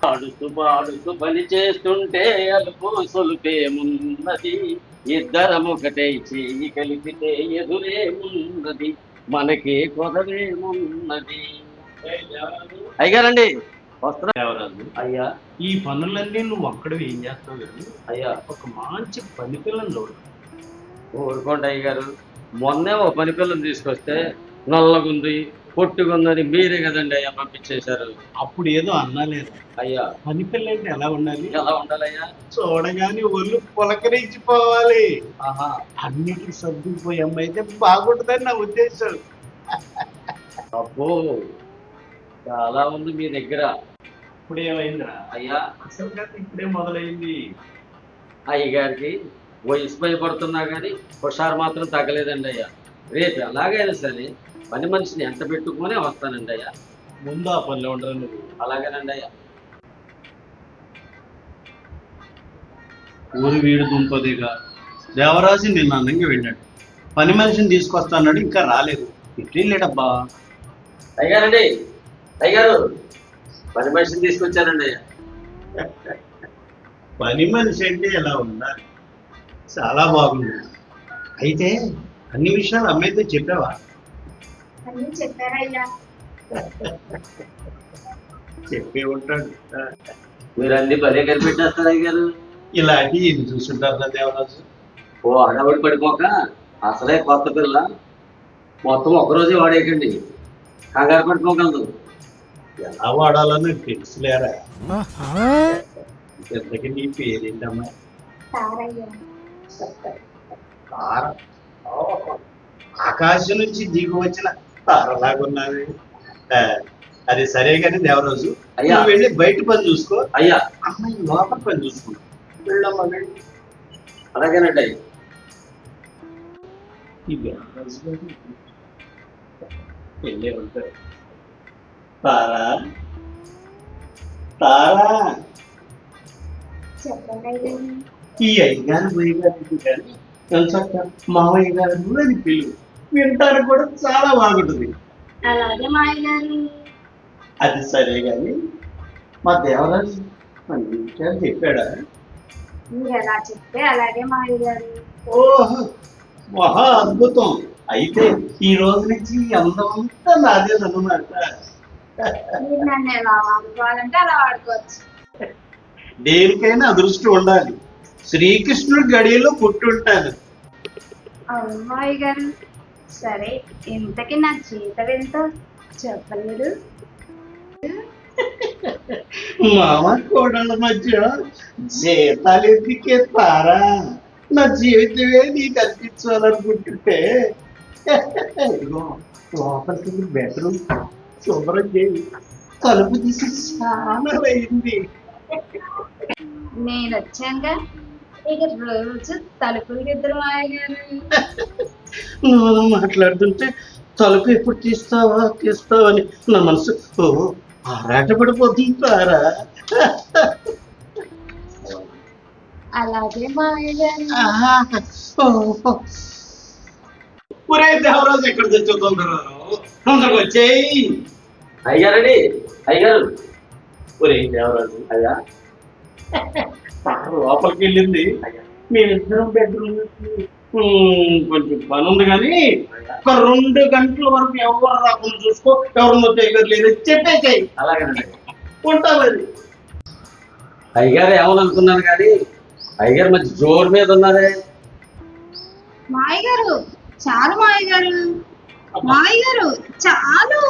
ఆడుతూ పాడుతూ పని చేస్తుంటే అలుపు సొలుపేమున్నది, ఇద్దరం ఒకటే చేయి కలిపితే ఎదురేమున్నది, మనకి కొదవేమున్నది. అయ్యారండి వస్త్రం దేవరాజు, అయ్యా. ఈ పనులన్నీ నువ్వు ఒక్కడివి ఏం చేస్తావు కానీ అయ్యా ఒక మంచి పని పిల్లని చూడు. ఊరుకోండి అయ్యగారు, మొన్నే ఓ పని పిల్లని తీసుకొస్తే నల్లగుంది పొట్టుగుందని మీరే కదండి అయ్యా పంపించేశారు. అప్పుడు ఏదో అన్నాలేదు. అయ్యా పని పిల్ల అంటే ఎలా ఉండాలి? ఎలా ఉండాలయ్యా? చూడగానే ఒళ్ళు పులకరించిపోవాలి. ఆహా, అన్నిటికి సర్దుకుపోయే అమ్మాయి అయితే బాగుంటుందని నా ఉద్దేశం. అబ్బో చాలా ఉంది మీ దగ్గర. ఇప్పుడు ఏమైందిరా? అయ్యా అసలు కథ ఇప్పుడే మొదలైంది. అయ్యగారికి వయసు భయపడుతున్నా కానీ హుషారు మాత్రం తగ్గలేదండి అయ్యా. రేపు ఎలాగైనా సరే పని మనిషిని ఎంత పెట్టుకునే వస్తానండి అయ్యా. ముందు ఆ పనిలో ఉండరు నువ్వు. అలాగేనండి అయ్యా. ఊరి వీడు దుంపదిగా దేవరాజు నిన్న అన్నంగా వెళ్ళాడు. పని మనిషిని తీసుకొస్తాన్నాడు, ఇంకా రాలేదు. ఇట్లే లేడబ్బా. అయ్యారండి, అయ్యారు పని మనిషిని తీసుకొచ్చానండి అయ్యా. పని మనిషి అంటే ఎలా ఉండాలి? చాలా బాగుంది. అయితే అన్ని విషయాలు అమ్మాయితో చెప్పావా? అన్నీ చెప్పారయ్యా. చెప్పే ఉంటాడు. మీరు అన్ని పదే కనిపెట్టేస్తారు అయ్యారు. ఇలాంటి ఇది చూసుంటారు కదా దేవరాజు. ఓ అడవుడు పడిపోక అసలే కొత్త పిల్ల మొత్తం ఒక్కరోజే వాడేయకండి, కంగారు పడిపోగలదు. ఎలా వాడాలని తెలుసులేరా. ఇంతకీ నీ పేరేంటమ్మా? తారయ్యా. తార. ఓహో, ఆకాశం నుంచి దిగి వచ్చిన తారలాగున్నది. అది సరే కానీ దేవరాజు, అయ్యా. నువ్వు వెళ్ళి బయట పని చూసుకో. అయ్యా అమ్మాయి లోపల పని చూసుకుంటా. వెళ్ళమ్మా వెళ్ళి. అలాగేనండి అయ్యా. ఈ దేవరాజు గారు వెళ్ళే ఉంటారు. తారా, తారా, చెప్పండి అయ్యా. ఈ అయ్యగారు పోయిగారు కానీ తెలుసక్క మామయ్య గారు అని పిలువు. వింటారు కూడా చాలా బాగుంటుంది. అలాగే మాయ గారు. అది సరే కానీ మా దేవరాజు మన విషయాలు చెప్పాడా? మీరు ఎలా చెప్తే అలాగే మాయ గారు. ఓహో, మహా అద్భుతం. అయితే ఈ రోజు నుంచి అందమంతా నాదేదన్నమాట. మీరు నన్ను ఎలా వాడుకోవాలంటే అలా వాడుకోవచ్చు. దేనికైనా అదృష్టం ఉండాలి. శ్రీకృష్ణుడు గడియలో పుట్టుంటాను. అవును మాయ గారు. సరే, ఇంతకీ నా జీతం ఎంతో చెప్పలేదు. మామ కోడళ్ళ మధ్య జీతాలు ఎందుకే తారా? నా జీవితమే నీకు అర్పించాలనుకుంటుంటే ఇదిగో లోపలికి బెడ్రూమ్ శుభ్రం చేయి. తలుపు తీసి చాలా అయింది. నేను వచ్చాక ఇక రోజు తలుపులు ఇద్దరు మాయ గారు. నువ్వు మాట్లాడుతుంటే తలుపు ఎప్పుడు తీస్తావా అని నా మనసు ఆరాటపడిపోతుంది తారా. అలాగే మాయ గారు. ఒరే దేవరాజు, ఎక్కడ తెచ్చో తొందరగా వచ్చేయి. అయ్యారండి అయ్యారు. ఒరే దేవరాజు, అయ్యా లోపలికి వెళ్ళింది. మేమిద్దరం బెడ్రూమ్ కొంచెం పని ఉంది కానీ ఒక 2 గంటల వరకు ఎవరు రాకుండా చూసుకో. ఎవరు చేయగలేదు చెప్పేసాయి. అలాగేనండి. ఉంటా మరి. అయ్యగారు ఏమనుకున్నాను కానీ అయ్యగారు మంచి జోరు మీద ఉన్నారే. మాయ గారు చాలు, మాయ గారు, మాయ గారు చాలు.